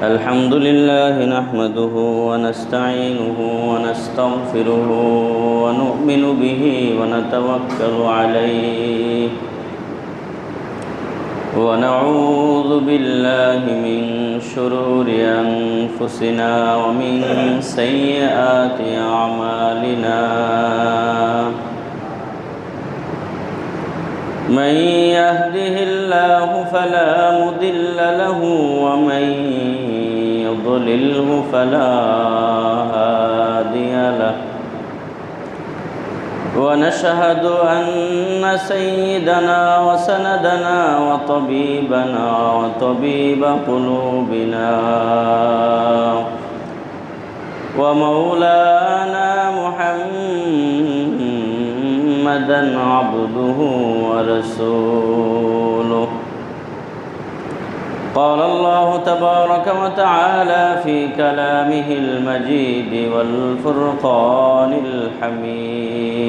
الحمد لله نحمده ونستعينه ونستغفره ونؤمن به ونتوكل عليه ونعوذ بالله من شرور أنفسنا ومن سيئات أعمالنا من يهده الله فلا مضل له ومن يضلله فلا هادي له ونشهد أن سيدنا وسندنا وطبيبنا وطبيب قلوبنا ومولانا محمدا عبده ورسوله. قال الله تبارك وتعالى في كلامه المجيد والفرقان الحميد: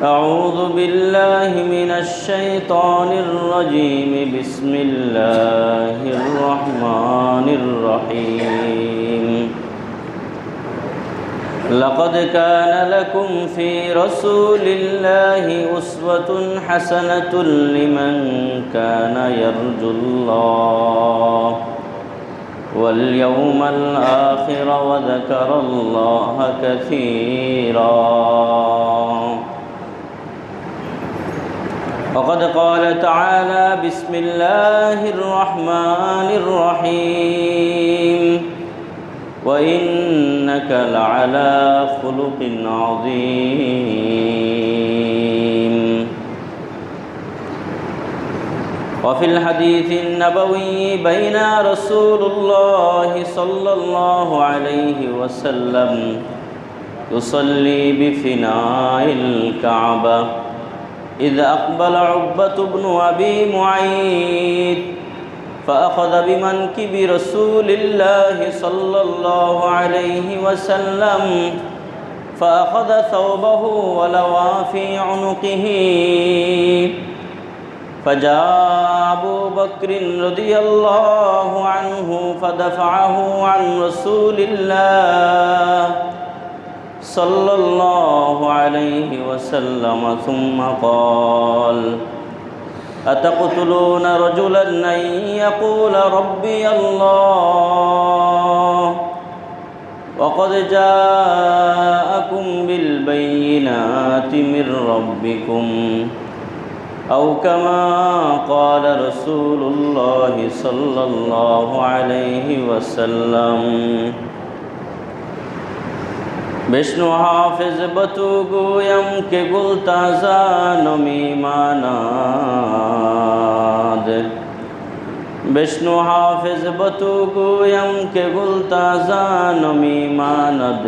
أعوذ بالله من الشيطان الرجيم. بسم الله الرحمن الرحيم. لقد كان لكم في رسول الله أسوة حسنة لمن كان يرجو الله واليوم الآخر وذكر الله كثيرا. وقد قال تعالى: بسم الله الرحمن الرحيم: وإنك لعلى خلق عظيم. وفي الحديث النبوي بين رسول الله صلى الله عليه وسلم يصلي بفناء الكعبة إذ أقبل عقبة بن أبي معيط فأخذ بمنكب رسول الله صلى الله عليه وسلم فأخذ ثوبه ولوى في عنقه، فجاء أبو بكر رضي الله عنه فدفعه عن رسول الله صلى الله عليه وسلم ثم قال: أتقتلون رجلا أن يقول ربي الله وقد جاءكم بالبينات من ربكم، أو كما قال رسول الله صلى الله عليه وسلم. বিষ্ণু হাফেজ বতুগুয়ম কে গুলতাজান মিমানাদ। বিষ্ণু হাফেজ বতুগুয়ম কে গুলতাজান মিমানদ।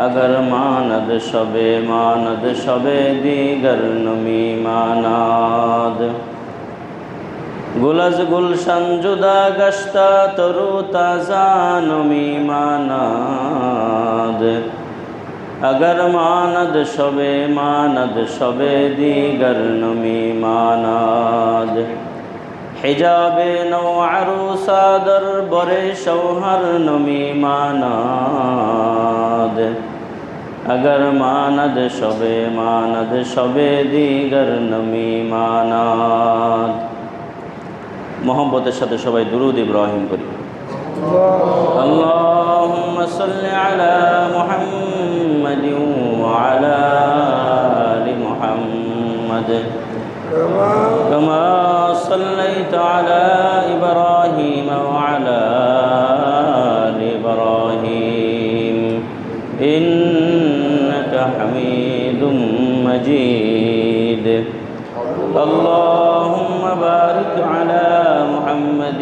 अगर मानद शबे दीगर नमी मानाद। गुलज गुलशन जुदा गश्ता तरु ताजा नमी मानाद। अगर मानद शबे दीगर नमी मानाद। हिजाबे नौ अरूसादर बरे शौहर नमी मानाद। अगर मानद शबे दीगर नमी मानाद। मोहब्बतेर साथे सबाई दुरूद इब्राहिम करी। अल्लाहुम्मा सल्लि अला मुहम्मद व अला आलि मुहम्मद कमा सल्लैता अला इब्राहीम व अला आलि इब्राहीम इन्नका हमीदुम मजीद। अल्लाहुम्मा बारिक अला मुहम्मद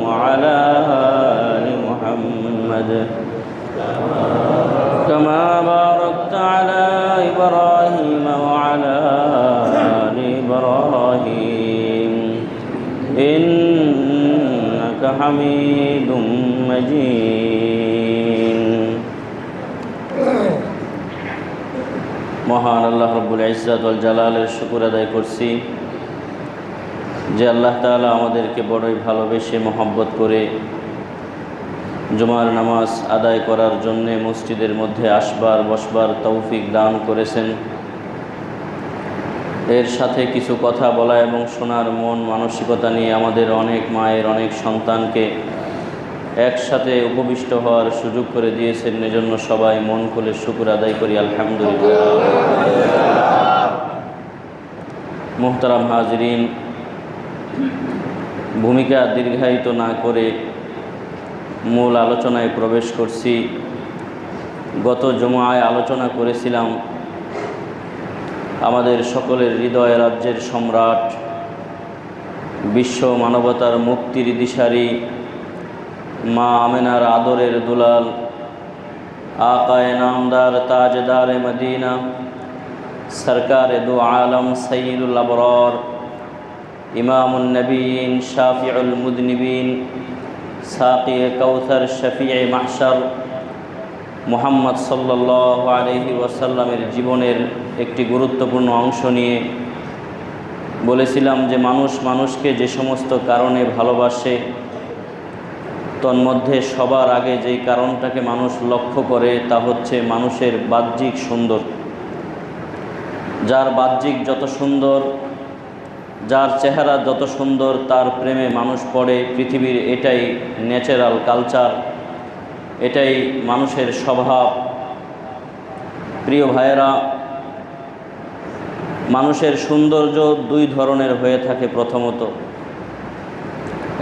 व अला आलि मुहम्मद कमा बारकता अला इब्राहीम व अला आलि इब्राहीम इन्नका हमीदुम मजीद। महान अल्लाह रब्बुल इज्जत वल जलालेर शुक्र आदाय करছি যে আল্লাহ তাআলা আমাদেরকে বড়ই ভালোবেসে মহব্বত করে জুমার নামাজ আদায় করার জন্যে মসজিদের মধ্যে আসবার বসবার তৌফিক দান করেছেন। এর সাথে কিছু কথা বলা এবং শোনার মন মানসিকতা নিয়ে আমাদের অনেক মায়ের অনেক সন্তানকে একসাথে উপবিষ্ট হওয়ার সুযোগ করে দিয়েছেন। এজন্য সবাই মন খুলে শুকর আদায় করি আলহামদুলিল্লাহ। মুহতারাম হাজিরিন, ভূমিকা দীর্ঘায়িত না করে মূল আলোচনায় প্রবেশ করছি। গত জুমায় আলোচনা করেছিলাম আমাদের সকলের হৃদয় রাজ্যের সম্রাট, বিশ্ব মানবতার মুক্তির দিশারি, মা আমেনার আদরের দুলাল, আকায়ে নামদার তাজদারে মদিনা, সরকারে দু আলম সৈয়দুল আবরার, ইমামুন নবীন, শাফিউল মুদনিবিন, সাকিয়ে কাউসার, শফিয়ে মাহশর মুহাম্মদ সাল্লাল্লাহু আলাইহি ওয়াসাল্লামের জীবনের একটি গুরুত্বপূর্ণ অংশ নিয়ে বলেছিলাম যে মানুষ মানুষকে যে সমস্ত কারণে ভালোবাসে, তন্মধ্যে সবার আগে যেই কারণটাকে মানুষ লক্ষ্য করে তা হচ্ছে মানুষের বাহ্যিক সুন্দর। যার বাহ্যিক যত সুন্দর, যার চেহারা যত সুন্দর, তার প্রেমে মানুষ পড়ে। পৃথিবীর এটাই ন্যাচারাল কালচার, এটাই মানুষের স্বভাব। প্রিয় ভাইয়েরা, মানুষের সৌন্দর্য দুই ধরনের হয়ে থাকে। প্রথমত,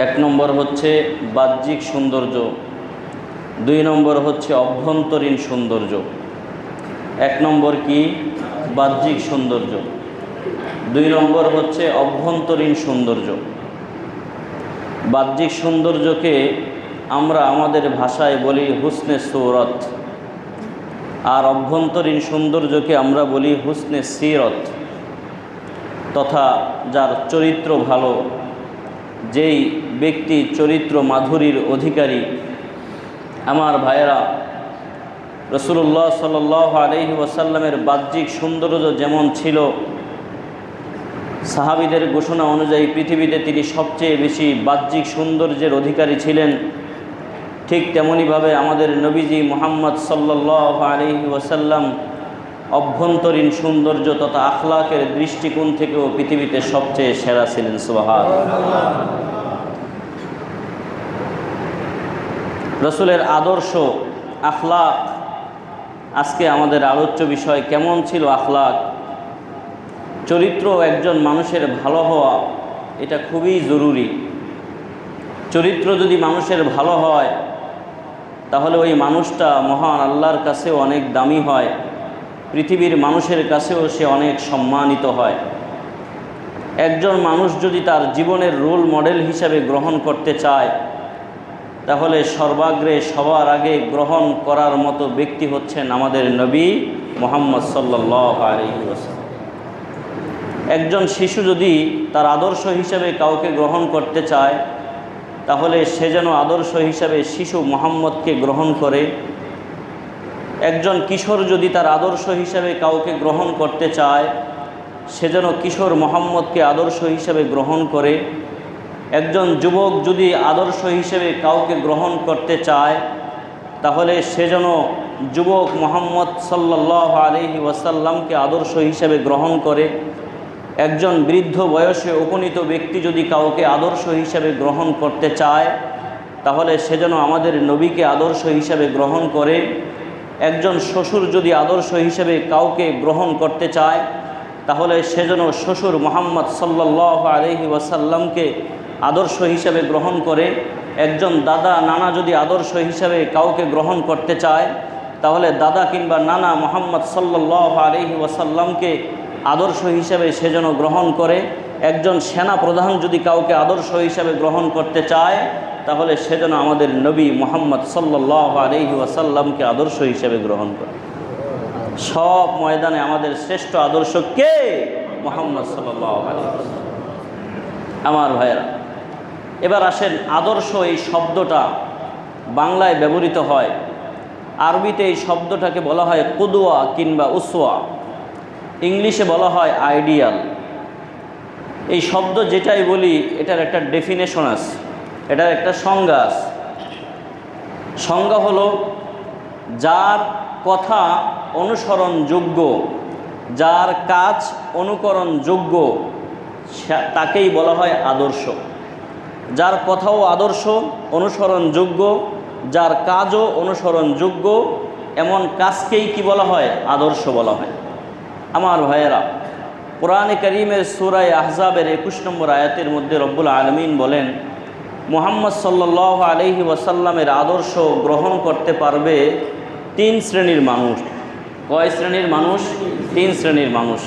এক নম্বর হচ্ছে বাহ্যিক সৌন্দর্য, দুই নম্বর হচ্ছে অভ্যন্তরীণ সৌন্দর্য। এক নম্বর কি? বাহ্যিক সৌন্দর্য। দুই নম্বর হচ্ছে অভ্যন্তরীণ সৌন্দর্য। বাহ্যিক সৌন্দর্যকে আমরা আমাদের ভাষায় বলি হুসনে সূরত, আর অভ্যন্তরীণ সৌন্দর্যকে আমরা বলি হুসনে সিরত, তথা যার চরিত্র ভালো, যেই ব্যক্তি চরিত্র মাধুরীর অধিকারী। আমার ভাইয়েরা, রাসূলুল্লাহ সাল্লাল্লাহু আলাইহি ওয়াসাল্লামের বাহ্যিক সৌন্দর্য যেমন ছিল, সাহাবীদের ঘোষণা অনুযায়ী পৃথিবীতে তিনি সবচেয়ে বেশি বাহ্যিক সৌন্দর্যের অধিকারী ছিলেন, ঠিক তেমনিভাবে আমাদের নবীজি মুহাম্মদ সাল্লাল্লাহু আলাইহি ওয়াসাল্লাম অভ্যন্তরীণ সৌন্দর্য তথা আখলাকের দৃষ্টিকোণ থেকেও পৃথিবীতে সবচেয়ে সেরা ছিলেন। সুবহানাল্লাহ। রাসূলের আদর্শ আখলাক আজকে আমাদের আলোচ্য বিষয়। কেমন ছিল আখলাক? চরিত্র একজন মানুষের ভালো হওয়া এটা খুবই জরুরি। চরিত্র যদি মানুষের ভালো হয় তাহলে ওই মানুষটা মহান আল্লাহর কাছেও অনেক দামি হয়, পৃথিবীর মানুষের কাছেও সে অনেক সম্মানিত হয়। একজন মানুষ যদি তার জীবনের রোল মডেল হিসাবে গ্রহণ করতে চায় তাহলে সর্বাগ্রে সবার আগে গ্রহণ করার মতো ব্যক্তি হচ্ছেন আমাদের নবী মুহাম্মদ সাল্লাল্লাহু আলাইহি ওয়াসাল্লাম। একজন শিশু যদি তার আদর্শ হিসাবে কাউকে গ্রহণ করতে চায় তাহলে সে যেন আদর্শ হিসাবে শিশু মুহাম্মদকে গ্রহণ করে। একজন কিশোর যদি তার আদর্শ হিসাবে কাউকে গ্রহণ করতে চায় সে যেন কিশোর মুহাম্মদকে আদর্শ হিসাবে গ্রহণ করে। একজন যুবক যদি আদর্শ হিসেবে কাউকে গ্রহণ করতে চায় তাহলে সে যেন যুবক মুহাম্মদ সাল্লাল্লাহু আলাইহি ওয়াসাল্লামকে আদর্শ হিসেবে গ্রহণ করে। একজন বৃদ্ধ বয়সে উপনীত ব্যক্তি যদি কাউকে আদর্শ হিসেবে গ্রহণ করতে চায় তাহলে সে যেন আমাদের নবীকে আদর্শ হিসেবে গ্রহণ করে। একজন শ্বশুর যদি আদর্শ হিসেবে কাউকে গ্রহণ করতে চায় তাহলে সে যেন শ্বশুর মুহাম্মদ সাল্লাল্লাহু আলাইহি ওয়াসাল্লামকে আদর্শ হিসাবে গ্রহণ করে। একজন দাদা নানা যদি আদর্শ হিসাবে কাউকে গ্রহণ করতে চায় তাহলে দাদা কিংবা নানা মুহাম্মদ সাল্লাল্লাহু আলাইহি ওয়াসাল্লামকে আদর্শ হিসাবে সে যেন গ্রহণ করে। একজন সেনা প্রধান যদি কাউকে আদর্শ হিসাবে গ্রহণ করতে চায় তাহলে সে যেন আমাদের নবী মুহাম্মদ সাল্লাল্লাহু আলাইহি ওয়াসাল্লামকে আদর্শ হিসাবে গ্রহণ করে। সব ময়দানে আমাদের শ্রেষ্ঠ আদর্শ কে? মুহাম্মদ সাল্লাল্লাহু আলাইহি ওয়াসাল্লাম। আমার ভাইয়েরা, এবার আসেন, আদর্শ এই শব্দটা বাংলায় ব্যবহৃত হয়, আরবিতে এই শব্দটাকে বলা হয় কুদওয়া কিংবা উসওয়া, ইংলিশে বলা হয় আইডিয়াল। এই শব্দ যেটাই বলি এটার একটা ডেফিনেশন আছে, এটার একটা সংজ্ঞা আছে। সংজ্ঞা হলো যার কথা অনুসরণযোগ্য, যার কাজ অনুকরণযোগ্য তাকেই বলা হয় আদর্শ। যার কথাও আদর্শ, অনুসরণযোগ্য, যার কাজও অনুসরণযোগ্য, এমন কাজকেই কি বলা হয়? আদর্শ বলা হয়। আমার ভাইয়েরা, কোরআনে কারীমের সূরা আহজাবের 21 নম্বর আয়াতের মধ্যে রব্বুল আলামিন বলেন, মুহাম্মদ সাল্লাল্লাহু আলাইহি ওয়াসাল্লামের আদর্শ গ্রহণ করতে পারবে 3 শ্রেণীর মানুষ। কয় শ্রেণীর মানুষ? 3 শ্রেণীর মানুষ।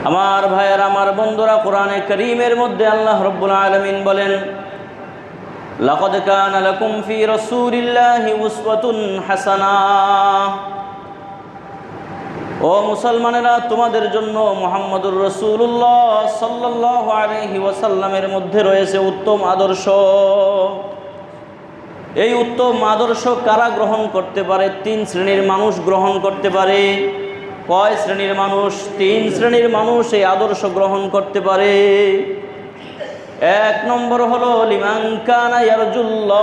আমার ভাইয়েরা, আমার বন্ধুরা, কোরআনে কারীমের মধ্যে আল্লাহ রব্বুল আলামিন বলেন, লাকাদ কানা লাকুম ফি রাসূলিল্লাহি উসওয়াতুন হাসানাহ। ও মুসলমানেরা, তোমাদের জন্য মুহাম্মদুর রাসূলুল্লাহ সাল্লাল্লাহু আলাইহি ওয়াসাল্লামের মধ্যে রয়েছে উত্তম আদর্শ। এই উত্তম আদর্শ কারা গ্রহণ করতে পারে? 3 শ্রেণীর মানুষ গ্রহণ করতে পারে। কয় শ্রেণীর মানুষ? 3 শ্রেণীর মানুষ এই আদর্শ গ্রহণ করতে পারে। 1 নম্বর হলো লিমান কানা ইয়ারজুল্লাহ।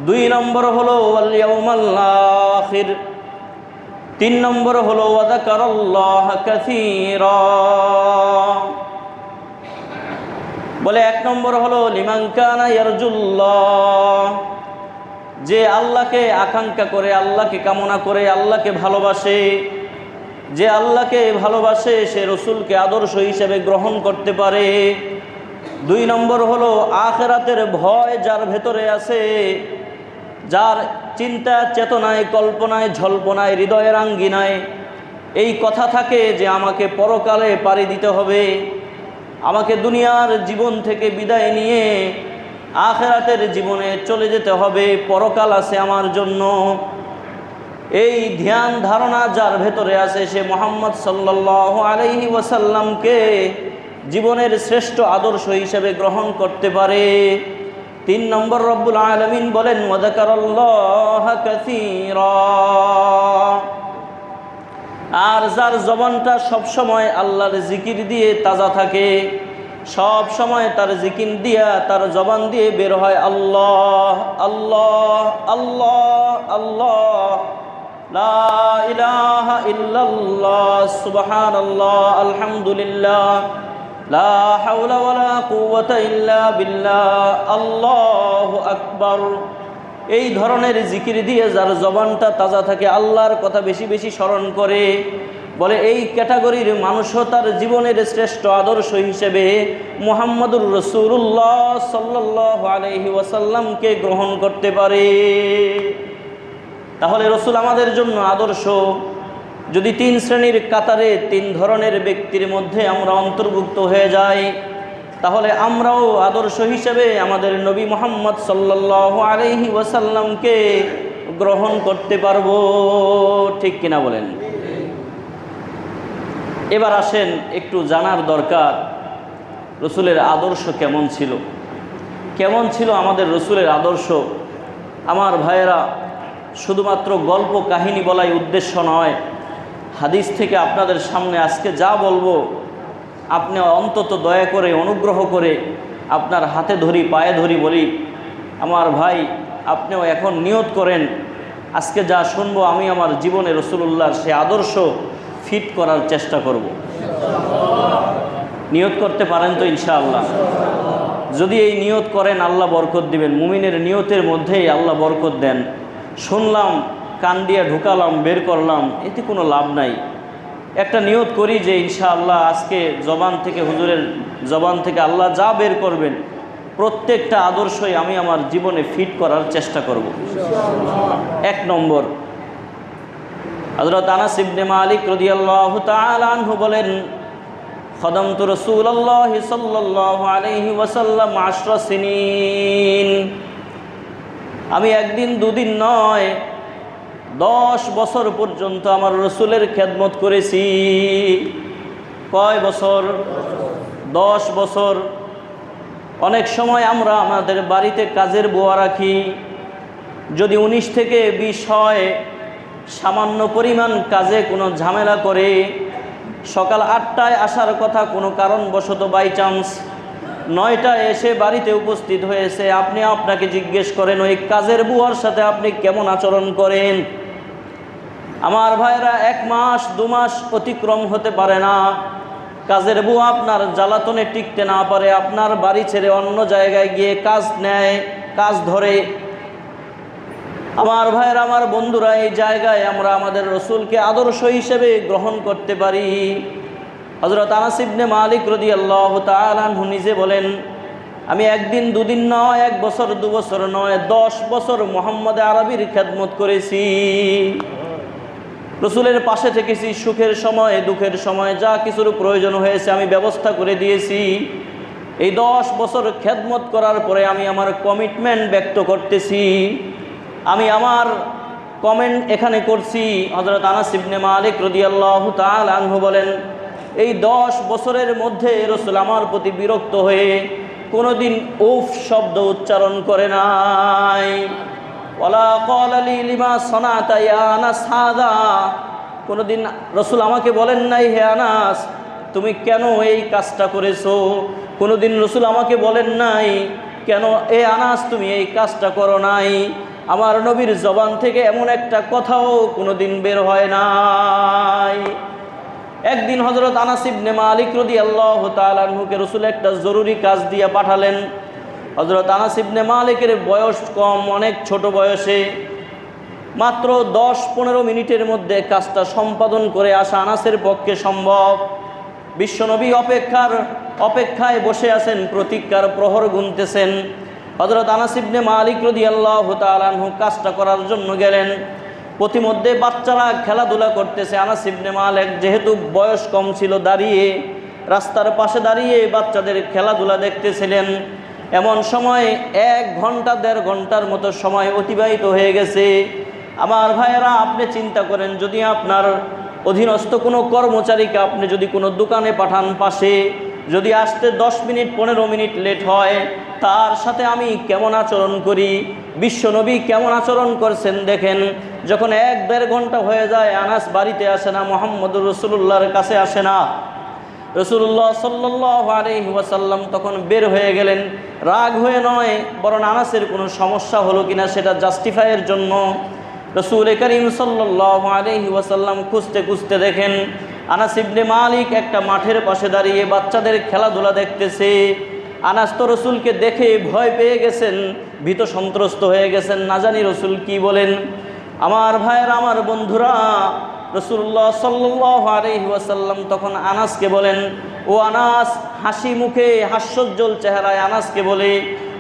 2 নম্বর হলো ওয়াল ইয়াউমাল আখির। 3 নম্বর হলো ওয়া যাকারাল্লাহ কাসীরা। বলে 1 নম্বর হলো লিমান কানা ইয়ারজুল্লাহ, যে আল্লাহকে আকাঙ্ক্ষা করে, আল্লাহকে কামনা করে, আল্লাহকে ভালোবাসে। যে আল্লাহকে ভালোবাসে সে রসুলকে আদর্শ হিসেবে গ্রহণ করতে পারে। 2 নম্বর হলো আখিরাতের ভয় যার ভেতরে আছে, যার চিন্তা চেতনায়, কল্পনায়, ঝল্পনায়, হৃদয়ের আঙ্গিনায় এই কথা থাকে যে আমাকে পরকালে পাড়ি দিতে হবে, আমাকে দুনিয়ার জীবন থেকে বিদায় নিয়ে আখিরাতের জীবনে চলে যেতে হবে, পরকাল আছে আমার জন্য। এই ধ্যান ধারণা যার ভেতরে আছে সে মুহাম্মদ সাল্লাল্লাহু আলাইহি ওয়াসাল্লামকে জীবনের শ্রেষ্ঠ আদর্শ হিসেবে গ্রহণ করতে পারে। 3 নম্বর রব্বুল আলামিন বলেন ওয়া যাকারাল্লাহ কাসীরা। আর যার জবানটা সবসময় আল্লাহর জিকির দিয়ে তাজা থাকে, সব সময় তার জিকির দিয়া, তার জবান দিয়ে বের হয় আল্লাহ আল্লাহ আল্লাহ আল্লাহ, লা ইলাহা ইল্লাল্লাহ, সুবহানাল্লাহ, আলহামদুলিল্লাহ, লা হাওলা ওয়ালা কুওয়াতা ইল্লা বিল্লাহ, আল্লাহু আকবার। এই ধরনের জিকির দিয়ে যার জবানটা তাজা থাকে, আল্লাহর কথা বেশি বেশি স্মরণ করে, বলে এই ক্যাটাগরির মানুষও তার জীবনের শ্রেষ্ঠ আদর্শ হিসেবে মুহাম্মদুর রাসূলুল্লাহ সাল্লাল্লাহু আলাইহি ওয়াসাল্লামকে গ্রহণ করতে পারে। তাহলে রসুল আমাদের জন্য আদর্শ। যদি 3 শ্রেণীর কাতারে 3 ধরনের ব্যক্তির মধ্যে আমরা অন্তর্ভুক্ত হয়ে যাই, তাহলে আমরাও আদর্শ হিসেবে আমাদের নবী মুহাম্মদ সাল্লাল্লাহু আলাইহি ওয়াসাল্লামকে গ্রহণ করতে পারবো। ঠিক কিনা বলেন? এবার আসেন, একটু জানার দরকার রসুলের আদর্শ কেমন ছিল। কেমন ছিল আমাদের রসুলের আদর্শ? আমার ভাইয়েরা, শুধুমাত্র গল্প কাহিনী বলাই উদ্দেশ্য নয়। হাদিস থেকে আপনাদের সামনে আজকে যা বলবো, আপনি অন্তত দয়া করে, অনুগ্রহ করে আপনার হাতে ধরি, পায়ে ধরি বলি, আমার ভাই আপনিও এখন নিয়ত করেন, আজকে যা শুনবো আমি আমার জীবনে রসুলুল্লাহর সে আদর্শ ফিট করার চেষ্টা করব। নিয়ত করতে পারেন তো ইনশাআল্লাহ? যদি এই নিয়ত করেন আল্লাহ বরকত দিবেন। মুমিনের নিয়তের মধ্যেই আল্লাহ বরকত দেন। শুনলাম, কান দিয়ে ঢুকালাম, বের করলাম, এতে কোনো লাভ নাই। একটা নিয়ত করি যে ইনশাআল্লাহ আজকে জবান থেকে, হুজুরের জবান থেকে আল্লাহ যা বের করবেন প্রত্যেকটা আদর্শই আমি আমার জীবনে ফিট করার চেষ্টা করব। 1 নম্বর, হযরত আনাস ইবনে মালিক রাদিয়াল্লাহু তাআলা আনহু বলেন, খাদামতু রাসূলুল্লাহ সাল্লাল্লাহু আলাইহি ওয়াসাল্লাম 10 সিনিন। আমি 1 দিন 2 দিন নয়, 10 বছর পর্যন্ত আমার রসুলের খেদমত করেছি। কয় বছর? 10 বছর। অনেক সময় আমরা আমাদের বাড়িতে কাজের বুয়া রাখি, যদি 19 থেকে 20 হয় সামান্য পরিমাণ কাজে কোনো ঝামেলা করে সকাল 8টায় আসার কথা, কোনো কারণবশত বাই চান্স 9টায় এসে বাড়িতে উপস্থিত হয়েছে, আপনি আপনাকে জিজ্ঞেস করেন ওই কাজের বুয়ার সাথে আপনি কেমন আচরণ করেন? আমার ভাইরা 1 মাস 2 মাস অতিক্রম হতে পারে না, কাজের বুয়া আপনার জ্বালাতনে টিকতে না পারে, আপনার বাড়ি ছেড়ে অন্য জায়গায় গিয়ে কাজ নেয়, কাজ ধরে। আমার ভাইরা, আমার বন্ধুরা, এই জায়গায় আমরা আমাদের রসুলকে আদর্শ হিসেবে গ্রহণ করতে পারি। হযরত আনাস ইবনে মালিক রাদিয়াল্লাহু তাআলা আনহু নিজে বলেন, আমি 1 দিন 2 দিন নয়, 1 বছর 2 বছর নয়, 10 বছর মুহাম্মদ আরবির খেদমত করেছি। রসুলের পাশে থেকেছি, সুখের সময় দুঃখের সময় যা কিছুর প্রয়োজন হয়েছে আমি ব্যবস্থা করে দিয়েছি। এই 10 বছর খেদমত করার পরে আমি আমার কমিটমেন্ট ব্যক্ত করতেছি, আমি আমার কমেন্ট এখানে করছি। হযরত আনাস ইবনে মালিক রাদিয়াল্লাহু তাআলা আনহু বলেন, এই 10 বছরের মধ্যে রসুল আমার প্রতি বিরক্ত হয়ে কোনোদিন উফ শব্দ উচ্চারণ করে নাই। ওয়ালা ক্বালা লি লিমা সানাতা ইয়া আনাস হাদা, কোনোদিন রসুল আমাকে বলেন নাই হে আনাস তুমি কেন এই কাজটা করেছো। কোনোদিন রসুল আমাকে বলেন নাই কেন এ আনাস তুমি এই কাজটা করো নাই। আমার নবীর জবান থেকে এমন একটা কথাও কোনোদিন বের হয় নাই। একদিন হযরত আনাস ইবনে মালিক রাদিয়াল্লাহু তাআলা আনহুকে রসুল একটা জরুরি কাজ দিয়ে পাঠালেন। হযরত আনাস ইবনে মালিকের বয়স কম, অনেক ছোট বয়সে, মাত্র 10-15 মিনিটের মধ্যে কাজটা সম্পাদন করে আসা আনাসের পক্ষে সম্ভব। বিশ্বনবী অপেক্ষায় বসে আছেন, প্রতীক্ষার প্রহর গুনতেছেন। হযরত আনাস ইবনে মালিক রাদিয়াল্লাহু তাআলা আনহু কাজটা করার জন্য গেলেন। প্রতিমধ্যে বাচ্চারা খেলাধুলা করতেছে। আনাস ইবনে মালিক যেহেতু বয়স কম ছিল, দাঁড়িয়ে রাস্তার পাশে দাঁড়িয়ে বাচ্চাদের খেলাধুলা দেখতেছিলেন। এমন সময় 1 ঘন্টা 1.5 ঘন্টার মতো সময় অতিবাহিত হয়ে গেছে। আমার ভাইয়েরা, আপনি চিন্তা করেন, যদি আপনার অধীনস্থ কোনো কর্মচারীকে আপনি যদি কোনো দোকানে পাঠান পাশে, যদি আসতে 10 মিনিট 15 মিনিট লেট হয়, তার সাথে আমি কেমন আচরণ করি। বিশ্বনবী কেমন আচরণ করছেন দেখেন। যখন 1-1.5 ঘন্টা হয়ে যায়, আনাস বাড়িতে আসে না, মুহাম্মদুর রাসূলুল্লাহর কাছে আসে না। রাসূলুল্লাহ সাল্লাল্লাহু আলাইহি ওয়াসাল্লাম তখন বের হয়ে গেলেন, রাগ হয়ে নয়, বরং আনাসের কোনো সমস্যা হলো কিনা সেটা জাস্টিফাইয়ের জন্য। রাসূল করিম সাল্লাল্লাহু আলাইহি ওয়াসাল্লাম খুঁজতে খুঁজতে দেখেন আনাস ইবনে মালিক একটা মাঠের পাশে দাঁড়িয়ে বাচ্চাদের খেলাধুলা দেখতেছে। আনাস তো রসুলকে দেখে ভয় পেয়ে গেছেন, ভীত সন্ত্রস্ত হয়ে গেছেন, না জানি রসুল কি বলেন। আমার ভাইয়েরা, আমার বন্ধুরা, রাসূলুল্লাহ সাল্লাল্লাহু আলাইহি ওয়াসাল্লাম তখন আনাসকে বলেন, ও আনাস, হাসি মুখে হাস্যোজ্জ্বল চেহারায় আনাসকে বলে,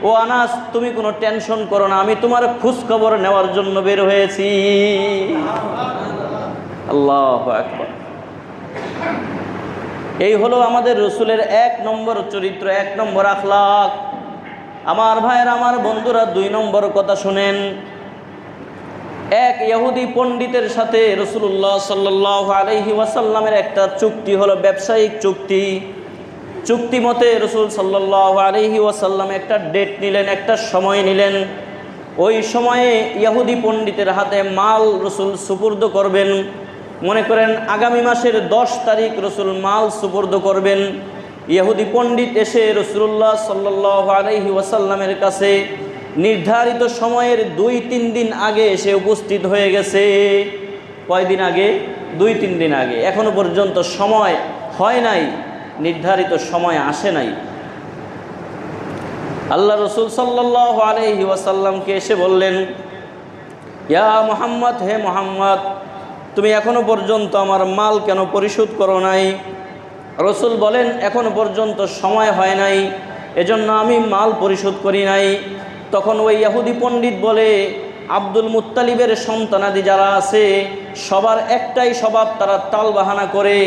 ও আনাস তুমি কোনো টেনশন করো না, আমি তোমার খোঁজ খবর নেওয়ার জন্য বের হয়েছি। আল্লাহু আকবার। এই হলো আমাদের রসুলের 1 নম্বর চরিত্র, 1 নম্বর আখলাক। আমার ভাইয়েরা, আমার বন্ধুরা, 2 নম্বর কথা শুনেন। এক ইহুদি পণ্ডিতের সাথে রাসূলুল্লাহ সাল্লাল্লাহু আলাইহি ওয়াসাল্লামের একটা চুক্তি হলো, ব্যবসায়িক চুক্তি। চুক্তি মতে রাসূল সাল্লাল্লাহু আলাইহি ওয়াসাল্লাম একটা ডেট নিলেন, একটা সময় নিলেন। ওই সময়ে ইহুদি পণ্ডিতের হাতে মাল রাসূল সুপুর্দ করবেন। মনে করেন আগামী মাসের 10 তারিখ রাসূল মাল সুপুর্দ করবেন। ইহুদি পণ্ডিত এসে রাসূলুল্লাহ সাল্লাল্লাহু আলাইহি ওয়াসাল্লামের কাছে নির্ধারিত সময়ের 2-3 দিন আগে এসে উপস্থিত হয়ে গেছে। কয়দিন আগে? 2-3 দিন আগে। এখনো পর্যন্ত সময় হয় নাই, নির্ধারিত সময় আসে নাই। আল্লাহ রসুল সাল্লাল্লাহু আলাইহি ওয়াসাল্লামকে এসে বললেন, ইয়া মুহাম্মদ, হে মুহাম্মদ, তুমি এখনো পর্যন্ত আমার মাল কেন পরিশোধ করো নাই? রসুল বলেন, এখনো পর্যন্ত সময় হয় নাই, এজন্য আমি মাল পরিশোধ করি নাই। তখন ওই ইহুদি পণ্ডিত বলে, আব্দুল মুত্তালিবের সন্তানাদি যারা আছে সবার একটাই স্বভাব, তারা তাল বাহানা করে,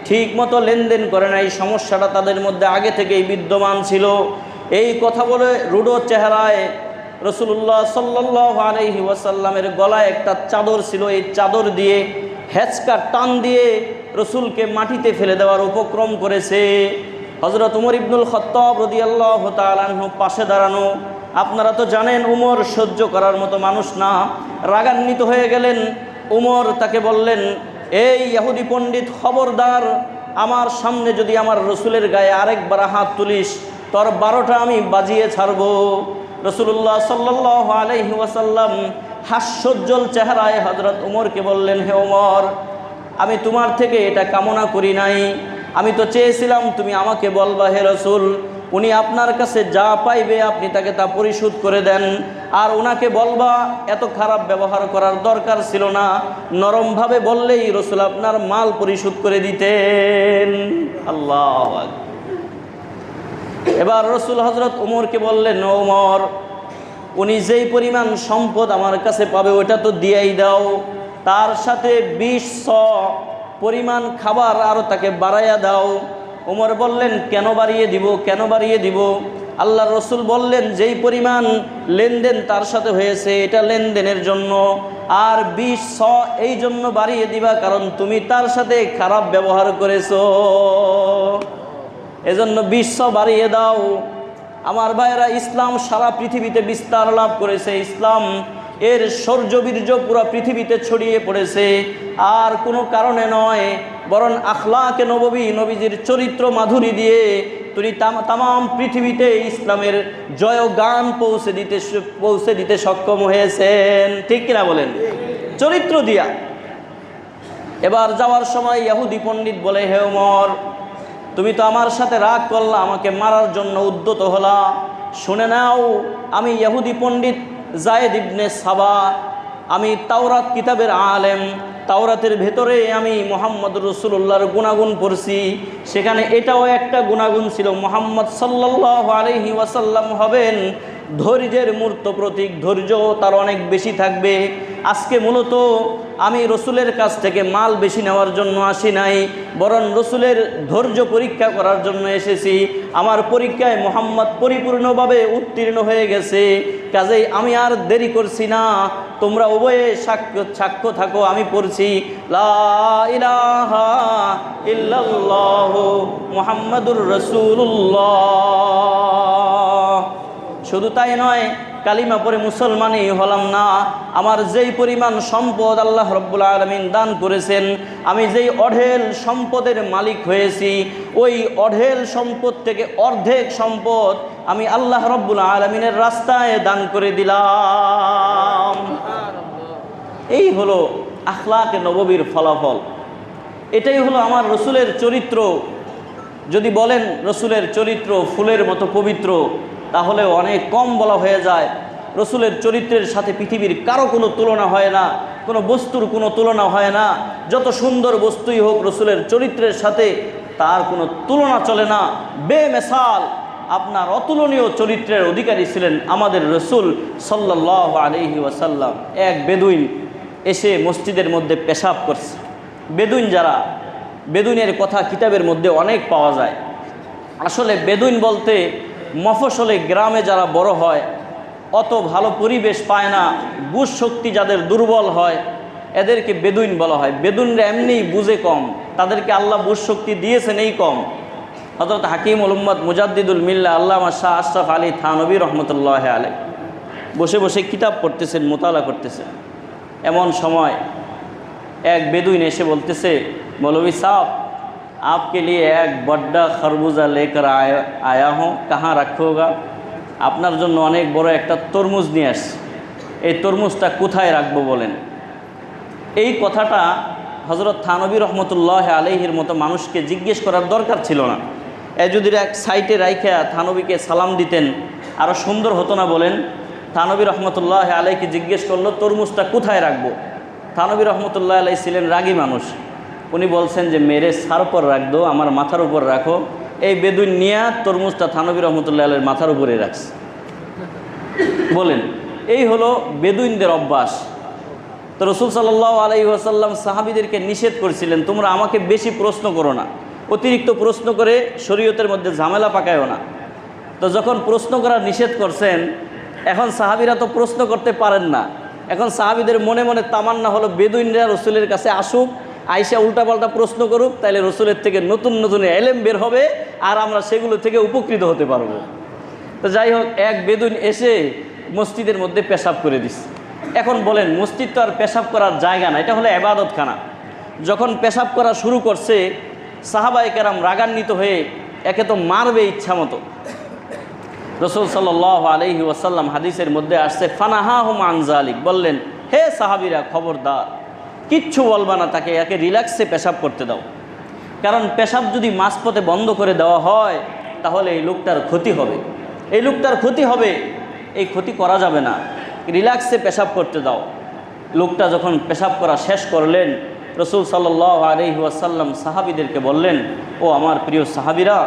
ঠিক মতো লেনদেন করে নাই। সমস্যাটা তাদের মধ্যে আগে থেকেই বিদ্যমান ছিল। এই কথা বলে রুডো চেহারায় রাসূলুল্লাহ সাল্লাল্লাহু আলাইহি ওয়াসাল্লামের গলায় একটা চাদর ছিল, এই চাদর দিয়ে হেঁচকা টান দিয়ে রসুলকে মাটিতে ফেলে দেওয়ার উপক্রম করেছে। হযরত উমর ইবনুল খাত্তাব রাদিয়াল্লাহু তাআলা আনহু পাশে দাঁড়ানো। আপনারা তো জানেন উমর সহ্য করার মতো মানুষ না, রাগান্বিত হয়ে গেলেন। উমর তাকে বললেন, এই ইহুদি পণ্ডিত, খবরদার, আমার সামনে যদি আমার রসুলের গায়ে আরেকবার হাত তুলিস, তোর 12টা আমি বাজিয়ে ছাড়ব। রসুল্লাহ সাল্লাল্লাহু আলাইহি ওয়াসাল্লাম হাস্যোজ্জ্বল চেহারায় হযরত উমরকে বললেন, হে উমর, আমি তোমার থেকে এটা কামনা করি নাই, আমি তো চেয়েছিলাম তুমি আমাকে বলবা হে রসুল, উনি আপনার কাছে যা পাইবে আপনি তাকে তা পরিশোধ করে দেন, আর ওনাকে বলবা এত খারাপ ব্যবহার করার দরকার ছিল না, নরমভাবে বললেই রসুল আপনার মাল পরিশোধ করে দিতেন। আল্লাহু আকবার। এবার রসুল হযরত উমরকে বললেন, ও উমর, উনি যেই পরিমাণ সম্পদ আমার কাছে পাবে ওটা তো দিয়েই দাও, তার সাথে 20 পরিমাণ খাবার আরও তাকে বাড়াইয়া দাও। উমর বললেন, কেন বাড়িয়ে দিব, কেন বাড়িয়ে দিব? আল্লাহর রসুল বললেন, যেই পরিমাণ লেনদেন তার সাথে হয়েছে এটা লেনদেনের জন্য, আর 20 এই জন্য বাড়িয়ে দিবা কারণ তুমি তার সাথে খারাপ ব্যবহার করেছো, এজন্য 20 বাড়িয়ে দাও। আমার ভাইয়েরা, ইসলাম সারা পৃথিবীতে বিস্তার লাভ করেছে, ইসলাম এর শৌর্যবীর্য পুরো পৃথিবীতে ছড়িয়ে পড়েছে, আর কোনো কারণে নয়, বরং আখলাকে নববী, নবীজির চরিত্র মাধুরী দিয়ে তিনি তামাম পৃথিবীতে ইসলামের জয়গান পৌঁছে দিতে সক্ষম হয়েছেন। ঠিক কিনা বলেন? চরিত্র দিয়া। এবার যাওয়ার সময় ইহুদি পণ্ডিত বলে, হে ওমর, তুমি তো আমার সাথে রাগ করলা, আমাকে মারার জন্য উদ্যত হলা, শুনে নাও, আমি ইহুদি পণ্ডিত যায়েদ ইবনে সাবা, আমি তাওরাত কিতাবের আলেম, তাওরাতের ভেতরে আমি মুহাম্মদ রাসূলুল্লাহর গুণাগুণ পড়ছি, সেখানে এটাও একটা গুণাগুণ ছিল, মুহাম্মদ সাল্লাল্লাহু আলাইহি ওয়াসাল্লাম হবেন ধৈর্যের মূর্ত প্রতীক, ধৈর্য তার অনেক বেশি থাকবে। আজকে মূলত আমি রসুলের কাছ থেকে মাল বেশি নেওয়ার জন্য আসি নাই, বরং রসুলের ধৈর্য পরীক্ষা করার জন্য এসেছি। আমার পরীক্ষায় মুহাম্মদ পরিপূর্ণভাবে উত্তীর্ণ হয়ে গেছে, কাজেই আমি আর দেরি করছি না, তোমরা উভয়ে সাক্ষ্য থাকো, আমি পড়ছি লা ইলাহা ইল্লাল্লাহু মুহাম্মাদুর রাসূলুল্লাহ। শুধু তাই নয়, কালিমা পড়ে মুসলমানই হলাম না, আমার যেই পরিমাণ সম্পদ আল্লাহ রব্বুল আলামিন দান করেছেন, আমি যেই অঢেল সম্পদের মালিক হয়েছি, ওই অঢেল সম্পদ থেকে অর্ধেক সম্পদ আমি আল্লাহ রব্বুল আলামিনের রাস্তায় দান করে দিলাম। এই হলো আখলাকে নববীর ফলাফল, এটাই হলো আমার রসুলের চরিত্র। যদি বলেন রসুলের চরিত্র ফুলের মতো পবিত্র, তাহলে অনেক কম বলা হয়ে যায়। রসুলের চরিত্রের সাথে পৃথিবীর কারো কোনো তুলনা হয় না, কোনো বস্তুর কোনো তুলনা হয় না। যত সুন্দর বস্তুই হোক, রসুলের চরিত্রের সাথে তার কোনো তুলনা চলে না। বেমেসাল, আপনার অতুলনীয় চরিত্রের অধিকারী ছিলেন আমাদের রসুল সাল্লাল্লাহু আলাইহি ওয়াসাল্লাম। এক বেদুইন এসে মসজিদের মধ্যে পেশাব করছে। বেদুইন যারা, বেদুইনের কথা কিতাবের মধ্যে অনেক পাওয়া যায়। আসলে বেদুইন বলতে মফস্বলে গ্রামে যারা বড় হয়, অত ভালো পরিবেশ পায় না, বুঝ শক্তি যাদের দুর্বল হয়, এদেরকে বেদুইন বলা হয়। বেদুইনরা এমনিই বুঝে কম, তাদেরকে আল্লাহ বুঝ শক্তি দিয়েছেন এই কম। হযরত হাকিমুল উম্মত মুজাদ্দিদুল মিল্লাহ আল্লামা শাহ আশরাফ আলী থানভী রহমতুল্লাহ আলাইহি বসে বসে কিতাব পড়তেছেন, মোতালা করতেছেন। এমন সময় এক বেদুইন এসে বলতেছে, মৌলভী সাহব, आपके लिए एक बड़ा खरबूजा लेकर आया हूँ, कहाँ रखोगा? আপনার জন্য অনেক বড় একটা তরমুজ নিয়ে আসছি, এই তরমুজটা কোথায় রাখবো বলেন? এই কথাটা হযরত থানভী রহমতুল্লাহ আলাইহির মতো মানুষকে জিজ্ঞেস করার দরকার ছিল না। যদি এক সাইটে রাইখা থানভীকে সালাম দিতেন, আরও সুন্দর হতো না বলেন? থানভী রহমতুল্লাহ আলাইকে জিজ্ঞেস করলো তরমুজটা কোথায় রাখবো। থানভী রহমতুল্লাহ আলাই ছিলেন রাগী মানুষ, উনি বলছেন যে মেরে সার উপর রাখ দো, আমার মাথার উপর রাখো। এই বেদুইন নিয়ে তরমুজটা থানভী রহমতুল্লাহ আলাইয়ের মাথার উপরে রাখছে। বলেন, এই হলো বেদুইনদের অভ্যাস। তো রাসূল সাল্লাল্লাহু আলাইহি ওয়াসাল্লাম সাহাবীদেরকে নিষেধ করেছিলেন, তোমরা আমাকে বেশি প্রশ্ন করো না, অতিরিক্ত প্রশ্ন করে শরীয়তের মধ্যে ঝামেলা পাকায়ও না। তো যখন প্রশ্ন করার নিষেধ করছেন, এখন সাহাবীরা তো প্রশ্ন করতে পারেন না। এখন সাহাবীদের মনে মনে তামান্না হলো বেদুইনরা রসুলের কাছে আসুক, আইসা উল্টাপাল্টা প্রশ্ন করুক, তাইলে রসুলের থেকে নতুন নতুন এলেম বের হবে, আর আমরা সেগুলো থেকে উপকৃত হতে পারবো। তো যাই হোক, এক বেদুইন এসে মসজিদের মধ্যে পেশাব করে দিচ্ছে। এখন বলেন, মসজিদ তো আর পেশাব করার জায়গা না, এটা হলো ইবাদতখানা। যখন পেশাব করা শুরু করছে, সাহাবায়ে কেরাম রাগান্বিত হয়ে একে তো মারবে ইচ্ছা মতো। রাসূল সাল্লাল্লাহু আলাইহি ওয়াসাল্লাম হাদিসের মধ্যে আসছে, ফানাহাহুম আন যালিক, বললেন, হে সাহাবীরা, খবরদার, কিচ্ছু বলবা না, তাকে একে রিল্যাক্সে পেশাব করতে দাও। কারণ পেশাব যদি মাঝপথে বন্ধ করে দেওয়া হয় তাহলে এই লোকটার ক্ষতি হবে, এই লোকটার ক্ষতি হবে, এই ক্ষতি করা যাবে না, রিল্যাক্সে পেশাব করতে দাও। লোকটা যখন পেশাব করা শেষ করলেন, রাসূল সাল্লাল্লাহু আলাইহি ওয়াসাল্লাম সাহাবীদেরকে বললেন, ও আমার প্রিয় সাহাবীরা,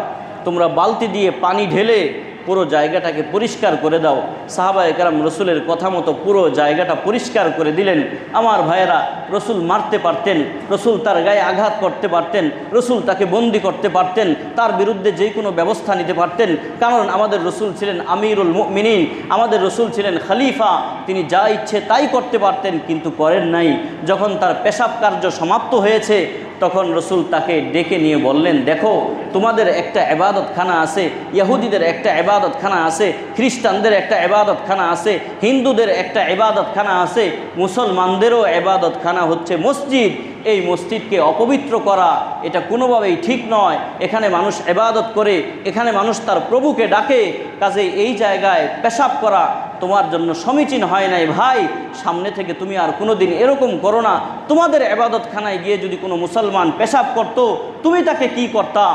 তোমরা বালতি দিয়ে পানি ঢেলে পুরো জায়গাটাকে পরিষ্কার করে দাও। সাহাবায়ে কেরাম রসুলের কথা মতো পুরো জায়গাটা পরিষ্কার করে দিলেন। আমার ভাইয়েরা, রসুল মারতে পারতেন, রসুল তার গায়ে আঘাত করতে পারতেন, রসুল তাকে বন্দি করতে পারতেন, তার বিরুদ্ধে যে কোনো ব্যবস্থা নিতে পারতেন। কারণ আমাদের রসুল ছিলেন আমিরুল মুমিনিন, আমাদের রসুল ছিলেন খলিফা, তিনি যা ইচ্ছে তাই করতে পারতেন, কিন্তু করেন নাই। যখন তার পেশাব কার্য সমাপ্ত হয়েছে তখন রসুল তাকে ডেকে নিয়ে বললেন, দেখো, তোমাদের একটা ইবাদতখানা আছে, ইহুদিদের একটা ইবাদতখানা আছে, খ্রিস্টানদের একটা ইবাদতখানা আছে, হিন্দুদের একটা ইবাদতখানা আছে, মুসলমানদেরও ইবাদতখানা হচ্ছে মসজিদ। এই মসজিদকে অপবিত্র করা এটা কোনোভাবেই ঠিক নয়। এখানে মানুষ ইবাদত করে, এখানে মানুষ তার প্রভুকে ডাকে, কাজেই এই জায়গায় পেশাব করা তোমার জন্য সমীচীন হয় নাই। ভাই, সামনে থেকে তুমি আর কোনোদিন এরকম করো না। তোমাদের ইবাদতখানায় গিয়ে যদি কোনো মুসলমান পেশাব করতো, তুমি তাকে কি করতা?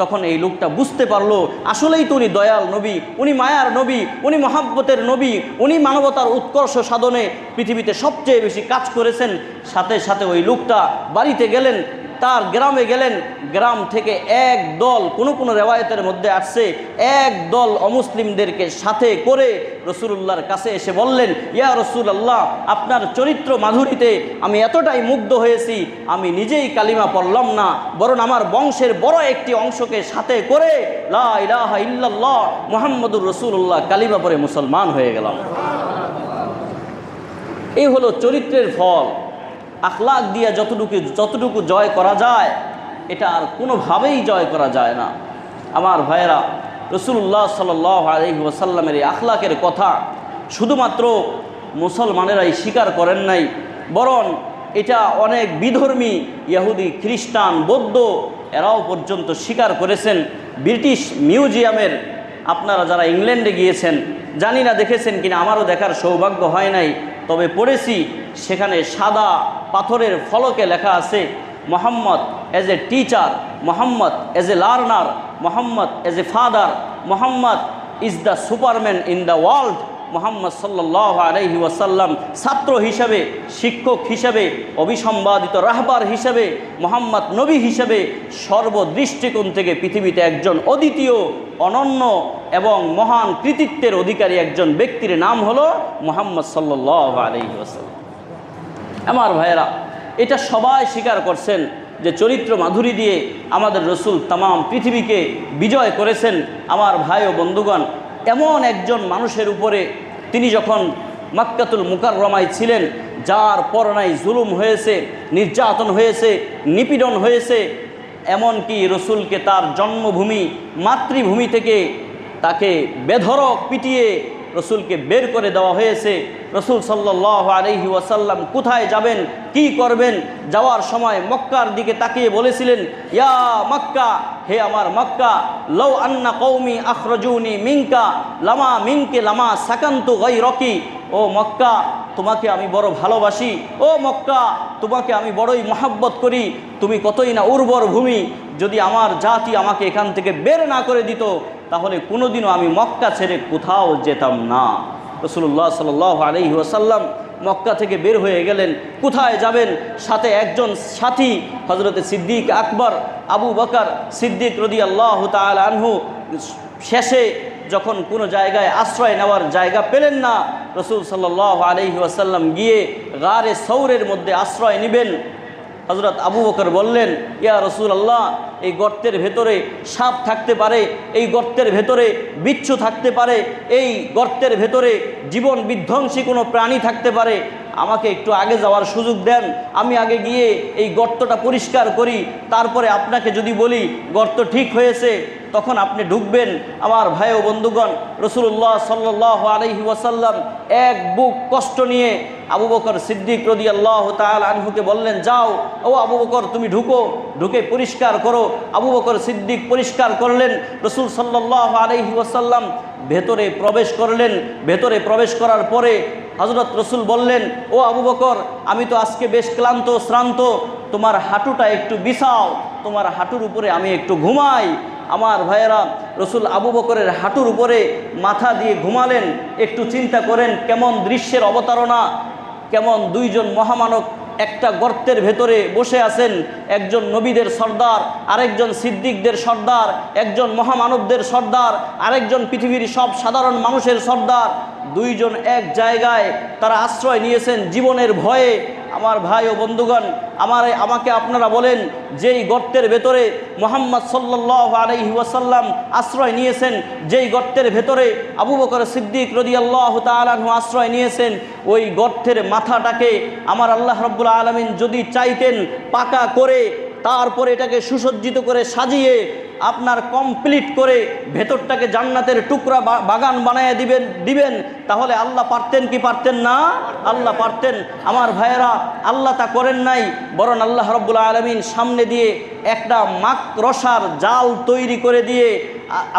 তখন এই লোকটা বুঝতে পারলো আসলেই তো উনি দয়াল নবী, উনি মায়ার নবী, উনি মহাব্বতের নবী, উনি মানবতার উৎকর্ষ সাধনে পৃথিবীতে সবচেয়ে বেশি কাজ করেছেন। সাথে সাথে ওই লোকটা বাড়িতে গেলেন, তার গ্রামে গেলেন, গ্রাম থেকে এক দল, কোনো রেওয়ায়তের মধ্যে আসছে এক দল অমুসলিমদেরকে সাথে করে রসুলুল্লাহর কাছে এসে বললেন, ইয়া রাসূলুল্লাহ, আপনার চরিত্র মাধুরীতে আমি এতটাই মুগ্ধ হয়েছি, আমি নিজেই কালিমা পড়লাম না, বরং আমার বংশের বড় একটি অংশকে সাথে করে লা ইলাহা ইল্লাল্লাহ মুহাম্মাদুর রাসূলুল্লাহ কালিমা পড়ে মুসলমান হয়ে গেলাম। এই হলো চরিত্রের ফল। আখলাক দিয়ে যতটুকু জয় করা যায়, এটা আর কোনোভাবেই জয় করা যায় না। আমার ভাইয়েরা, রাসূলুল্লাহ সাল্লাল্লাহু আলাইহি ওয়াসাল্লামের এই আখলাকের কথা শুধুমাত্র মুসলমানেরাই স্বীকার করেন নাই, বরং এটা অনেক বিধর্মী ইহুদি, খ্রিস্টান, বৌদ্ধ এরাও পর্যন্ত স্বীকার করেছেন। ব্রিটিশ মিউজিয়ামের, আপনারা যারা ইংল্যান্ডে গিয়েছেন জানি না দেখেছেন কিনা, আমারও দেখার সৌভাগ্য হয় নাই, তবে পড়েছি, সেখানে সাদা পাথরের ফলকে লেখা আছে, Mohammad as a teacher, Mohammad as a learner, Mohammad as a father, Mohammad is the Superman in the world. Muhammad সাল্লাল্লাহু আলাইহি ওয়াসাল্লাম ছাত্র হিসেবে, শিক্ষক হিসেবে, অবিসম্বাদিত রাহবার হিসেবে, মুহাম্মদ নবী হিসেবে সর্বদৃষ্টিকোণ থেকে পৃথিবীতে একজন অদ্বিতীয়, অনন্য এবং মহান কৃতিত্বের অধিকারী একজন ব্যক্তির নাম হলো মুহাম্মদ সাল্লাল্লাহু আলাইহি ওয়াসাল্লাম। আমার ভাইয়েরা, এটা সবাই স্বীকার করছেন যে চরিত্র মাধুরী দিয়ে আমাদের রসুল তামাম পৃথিবীকে বিজয় করেছেন। আমার ভাই ও বন্ধুগণ, এমন একজন মানুষের উপরে তিনি যখন মক্কাতুল মুকাররমায় ছিলেন, যার পরনায় জুলুম হয়েছে, নির্যাতন হয়েছে, নিপীড়ন হয়েছে, এমনকি রসুলকে তার জন্মভূমি, মাতৃভূমি থেকে তাকে বেধড়ক পিটিয়ে রসুলকে বের করে দেওয়া হয়েছে। রসুল সাল্লাল্লাহু আলাইহি ওয়াসাল্লাম কোথায় যাবেন, কি করবেন, যাওয়ার সময় মক্কার দিকে তাকিয়ে বলেছিলেন, ইয়া মক্কা, হে আমার মক্কা, লাউ আন্না কওমি আখরাজুনি মিনকা লামা মিনকে লামা সাকান্তু গায়রাকি। ও মক্কা, তোমাকে আমি বড় ভালোবাসি, ও মক্কা, তোমাকে আমি বড়ই মহাব্বত করি, তুমি কতই না উর্বর ভূমি, যদি আমার জাতি আমাকে এখান থেকে বের না করে দিত তাহলে কোনোদিনও আমি মক্কা ছেড়ে কোথাও যেতাম না। রাসূলুল্লাহ সাল্লাল্লাহু আলাইহি ওয়াসাল্লাম মক্কা থেকে বের হয়ে গেলেন। কোথায় যাবেন? সাথে একজন সাথী হযরতে সিদ্দিক আকবর আবু বকর সিদ্দিক রাদিয়াল্লাহু তাআলা আনহু। শেষে যখন কোনো জায়গায় আশ্রয় নেওয়ার জায়গা পেলেন না, রাসূল সাল্লাল্লাহু আলাইহি ওয়াসাল্লাম গিয়ে গারে সৌরের মধ্যে আশ্রয় নেবেন। হযরত আবু বকর বললেন, ইয়া রাসূলুল্লাহ, এই গর্তের ভেতরে সাপ থাকতে পারে, এই গর্তের ভেতরে বিচ্ছু থাকতে পারে, এই গর্তের ভেতরে জীবন বিধ্বংসী কোনো প্রাণী থাকতে পারে, আমাকে একটু আগে যাওয়ার সুযোগ দেন, আমি আগে গিয়ে এই গর্তটা পরিষ্কার করি, তারপরে আপনাকে যদি বলি গর্ত ঠিক হয়েছে তখন আপনি ঢুকবেন। আমার ভাই ও বন্ধুগণ, রাসূলুল্লাহ সাল্লাল্লাহু আলাইহি ওয়াসাল্লাম এক বুক কষ্ট নিয়ে আবু বকর সিদ্দিক রাদিয়াল্লাহু তাআলা আনহুকে বললেন, যাও ও আবু বকর তুমি ঢুকে পরিষ্কার করো। আবু বকর সিদ্দিক পরিষ্কার করলেন। রাসূল সাল্লাল্লাহু আলাইহি ওয়াসাল্লাম ভেতরে প্রবেশ করলেন। ভেতরে প্রবেশ করার পরে হযরত রাসূল বললেন, ও আবু বকর, আমি তো আজকে বেশ ক্লান্ত শ্রান্ত, তোমার হাঁটুটা একটু বিছাও, তোমার হাঁটুর উপরে আমি একটু ঘুমাই। আমার ভাইয়েরা, রাসূল আবু বকরের হাঁটুর উপরে মাথা দিয়ে ঘুমালেন। একটু চিন্তা করেন কেমন দৃশ্যের অবতারণা, কেমন দুইজন মহামানব একটা গর্তের ভেতরে বসে আছেন। একজন নবীদের সর্দার, আরেকজন সিদ্দিকদের সর্দার, একজন মহামানবদের সর্দার, আরেকজন পৃথিবীর সব সাধারণ মানুষের সর্দার। দুইজন এক জায়গায় তারা আশ্রয় নিয়েছেন জীবনের ভয়ে। আমার ভাই ও বন্ধুগণ, আমাকে আপনারা বলেন, যেই গর্তের ভেতরে মুহাম্মদ সাল্লাল্লাহু আলাইহি ওয়াসাল্লাম আশ্রয় নিয়েছেন, যেই গর্তের ভেতরে আবু বকর সিদ্দিক রাদিয়াল্লাহু তাআলা আনহু আশ্রয় নিয়েছেন, ওই গর্তের মাথাটাকে আমার আল্লাহ রাব্বুল আলামিন যদি চাইতেন পাকা করে, তারপরে এটাকে সুসজ্জিত করে সাজিয়ে আপনার কমপ্লিট করে ভেতরটাকে জান্নাতের টুকরা বাগান বানায় দিবেন, তাহলে আল্লাহ পারতেন কি পারতেন না? আল্লাহ পারতেন। আমার ভাইয়েরা, আল্লাহ তা করেন নাই, বরং আল্লাহ রাব্বুল আলামিন সামনে দিয়ে একটা মাকড়সার জাল তৈরি করে দিয়ে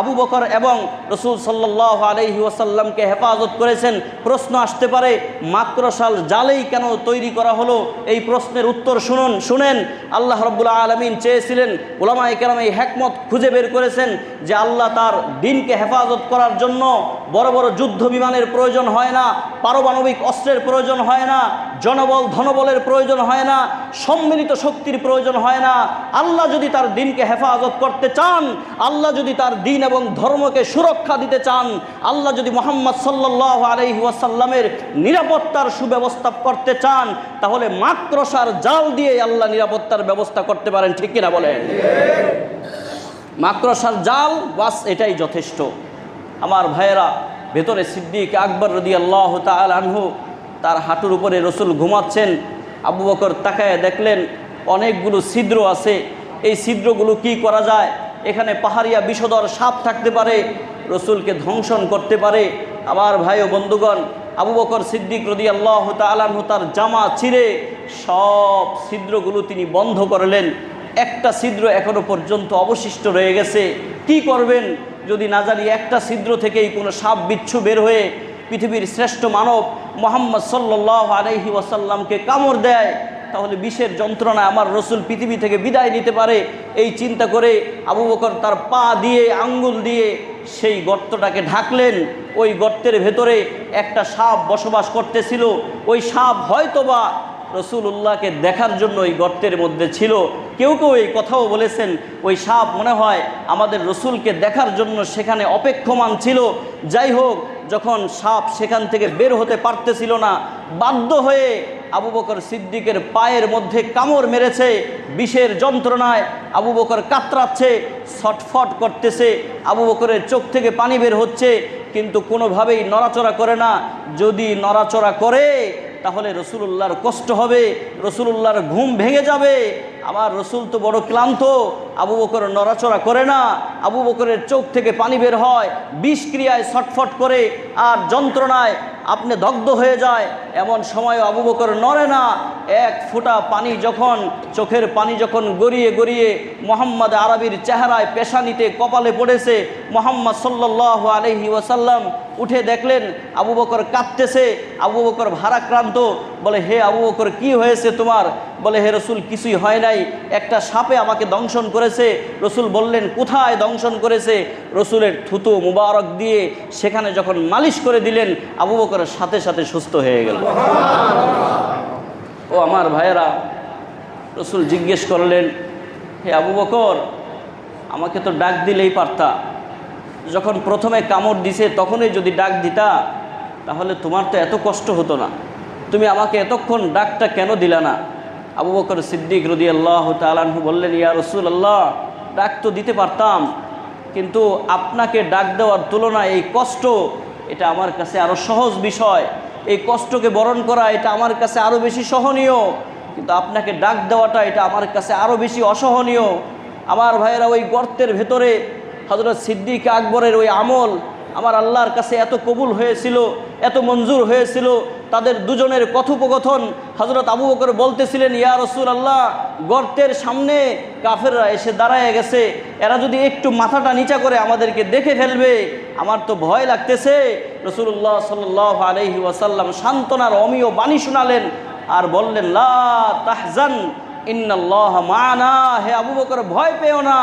আবু বকর এবং রাসূল সাল্লাল্লাহু আলাইহি ওয়াসাল্লামকে হেফাজত করেছেন। প্রশ্ন আসতে পারে, মাকড়সার জালেই কেন তৈরি করা হলো? এই প্রশ্নের উত্তর শুনেন। আল্লাহ রাব্বুল আলামিন চেয়েছিলেন, উলামায়ে কেরাম এই হিকমত খুঁজে বের করেছেন যে আল্লাহ তার দ্বীনকে হেফাজত করার জন্য বড় বড় যুদ্ধ বিমানের প্রয়োজন হয় না, পারমাণবিক অস্ত্রের প্রয়োজন হয় না, জনবল ধনবলের প্রয়োজন হয় না, সম্মিলিত শক্তির প্রয়োজন হয় না। আল্লাহ যদি তার দ্বীনকে হেফাজত করতে চান, আল্লাহ যদি তার দ্বীন এবং ধর্মকে সুরক্ষা দিতে চান, আল্লাহ যদি মুহাম্মদ সাল্লাল্লাহু আলাইহি ওয়াসাল্লামের নিরাপত্তার সুব্যবস্থা করতে চান, তাহলে মাকড়সার জাল দিয়ে আল্লাহ নিরাপত্তার ব্যবস্থা করতে পারেন। ঠিক কিনা বলেন? মাকড়সার জাল, বাস এটাই যথেষ্ট। আমার ভাইয়েরা, ভেতরে সিদ্দিক আকবর রাদিয়াল্লাহু তাআলা আনহু, তার হাঁটুর উপরে রাসূল ঘুমাচ্ছেন। আবু বকর তাকায় দেখলেন অনেকগুলো ছিদ্র আছে। এই ছিদ্রগুলো কি করা যায়? এখানে পাহাড়িয়া বিষধর সাপ থাকতে পারে, রাসূলকে ধ্বংসন করতে পারে। আমার ভাই ও বন্ধুগণ, আবু বকর সিদ্দিক রাদিয়াল্লাহু তাআলা আনহু তার জামা ছিঁড়ে সব ছিদ্রগুলো তিনি বন্ধ করলেন। একটা ছিদ্র এখনো পর্যন্ত অবশিষ্ট রয়ে গেছে। কি করবেন যদি না জানি একটা ছিদ্র থেকেই কোনো সাপ বিচ্ছু বের হয়ে পৃথিবীর শ্রেষ্ঠ মানব মুহাম্মদ সাল্লাল্লাহু আলাইহি ওয়াসাল্লামকে কামড় দেয়, তাহলে বিষের যন্ত্রণায় আমার রাসূল পৃথিবী থেকে বিদায় নিতে পারে। এই চিন্তা করে আবু বকর তার পা দিয়ে আঙ্গুল দিয়ে সেই গর্তটাকে ঢাকলেন। ওই গর্তের ভেতরে একটা সাপ বসবাস করতেছিল। ওই সাপ হয়তোবা রাসূলুল্লাহকে দেখার জন্য ওই গর্তের মধ্যে ছিল। কেউ কেউ এই কথাও বলেছেন, ওই সাপ মনে হয় আমাদের রাসূলকে দেখার জন্য সেখানে অপেক্ষমান ছিল। যাই হোক, যখন সাপ সেখান থেকে বের হতে পারতেছিল না, বাধ্য হয়ে আবু বকর সিদ্দিকের পায়ের মধ্যে কামড় মেরেছে। বিষের যন্ত্রণায় আবু বকর কাতরাচ্ছে, ছটফট করতেছে। আবু বকরের চোখ থেকে পানি বের হচ্ছে, কিন্তু কোনোভাবেই নড়াচড়া করে না। যদি নড়াচড়া করে তাহলে রাসূলুল্লাহর কষ্ট হবে, রাসূলুল্লাহর ঘুম ভেঙে যাবে। আমার রাসূল তো বড় ক্লান্ত, আবু বকর নড়াচড়া করে না। আবু বকরের চোখ থেকে পানি বের হয়, বিষক্রিয়ায় ছটফট করে আর যন্ত্রণায় আপনি দগ্ধ হয়ে যায়। এমন সময় আবু বকর নড়ে না। এক ফোঁটা পানি যখন, চোখের পানি যখন গড়িয়ে গড়িয়ে মুহাম্মদ আরবির চেহারায়, পেশানিতে, কপালে পড়েছে, মুহাম্মদ সাল্লাল্লাহু আলাইহি ওয়াসাল্লাম উঠে দেখলেন আবু বকর কাঁদতেছে। আবু বকর ভারাক্রান্ত। বলে, হে আবু বকর, কি হয়েছে তোমার? বলে, হে রাসূল, কিছুই হয় নাই, একটা সাপে আমাকে দংশন করেছে। রাসূল বললেন, কোথায় দংশন করেছে? রাসূলের থুতু মুবারক দিয়ে সেখানে যখন মালিশ করে দিলেন, আবু বকরের সাথে সাথে সুস্থ হয়ে গেল। ও আমার ভাইয়েরা, রাসূল জিজ্ঞেস করলেন, হে আবু বকর, আমাকে তো ডাক দিলেই পারতা। যখন প্রথমে কামড় দিছে তখনই যদি ডাক দিতা, তাহলে তোমার তো এত কষ্ট হতো না। তুমি আমাকে এতক্ষণ ডাকটা কেন দিলা না? আবু বকর সিদ্দিক রাদিয়াল্লাহু তাআলা আনহু বললেন, ইয়া রাসূলুল্লাহ, ডাক তো দিতে পারতাম, কিন্তু আপনাকে ডাক দেওয়ার তুলনায় এই কষ্ট, এটা আমার কাছে আরও সহজ বিষয়। এই কষ্টকে বরণ করা, এটা আমার কাছে আরও বেশি সহনীয়, কিন্তু আপনাকে ডাক দেওয়াটা, এটা আমার কাছে আরও বেশি অসহনীয়। আমার ভাইয়েরা, ওই গর্তের ভেতরে হযরত সিদ্দিক আকবরের ওই আমল, আমার আল্লাহর কাছে এত কবুল হয়েছিল, এত মঞ্জুর হয়েছিল। তাদের দুজনের কথোপকথন হযরত আবু বকর বলতেছিলেন, ইয়া রাসূলুল্লাহ, গর্তের সামনে কাফেররা এসে দাঁড়ায় গেছে, এরা যদি একটু মাথাটা নিচা করে আমাদেরকে দেখে ফেলবে, আমার তো ভয় লাগতেছে। রাসূলুল্লাহ সাল্লাল্লাহু আলাইহি ওয়াসাল্লাম সান্ত্বনার অমীয় বাণী শোনালেন আর বললেন, লা তাহজান ইন্নাল্লাহা মা'ানা, হে আবু বকর ভয় পেও না,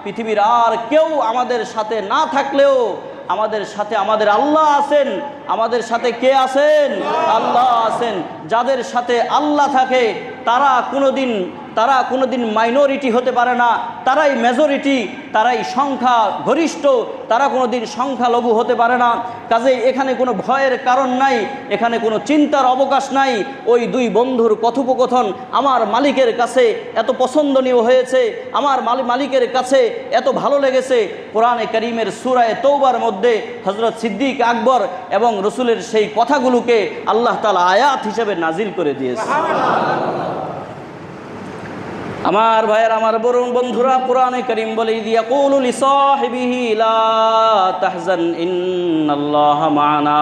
পৃথিবীর আর কেউ আমাদের সাথে না থাকলেও আমাদের সাথে আমাদের আল্লাহ আছেন। আমাদের সাথে কে আছেন? আল্লাহ আছেন। যাদের সাথে আল্লাহ থাকে তারা কোনোদিন মাইনরিটি হতে পারে না, তারাই মেজরিটি, তারাই সংখ্যা গরিষ্ঠ, তারা কোনোদিন সংখ্যালঘু হতে পারে না। কাজেই এখানে কোনো ভয়ের কারণ নাই, এখানে কোনো চিন্তার অবকাশ নাই। ওই দুই বন্ধুর কথোপকথন আমার মালিকের কাছে এত পছন্দনীয় হয়েছে, আমার মালিকের কাছে এত ভালো লেগেছে। কোরআনে কারীমের সূরা তওবার মধ্যে হযরত সিদ্দিক আকবর এবং রসুলের সেই কথাগুলোকে আল্লাহ তাআলা আয়াত হিসেবে নাজিল করে দিয়েছে। আমার ভাইয়ের, আমার বরুণ বন্ধুরা, কোরআনে কারীম বলে, ইয়াকুলু লিসাহিবিহি লা তাহজান ইন্নাল্লাহা মা'ানা।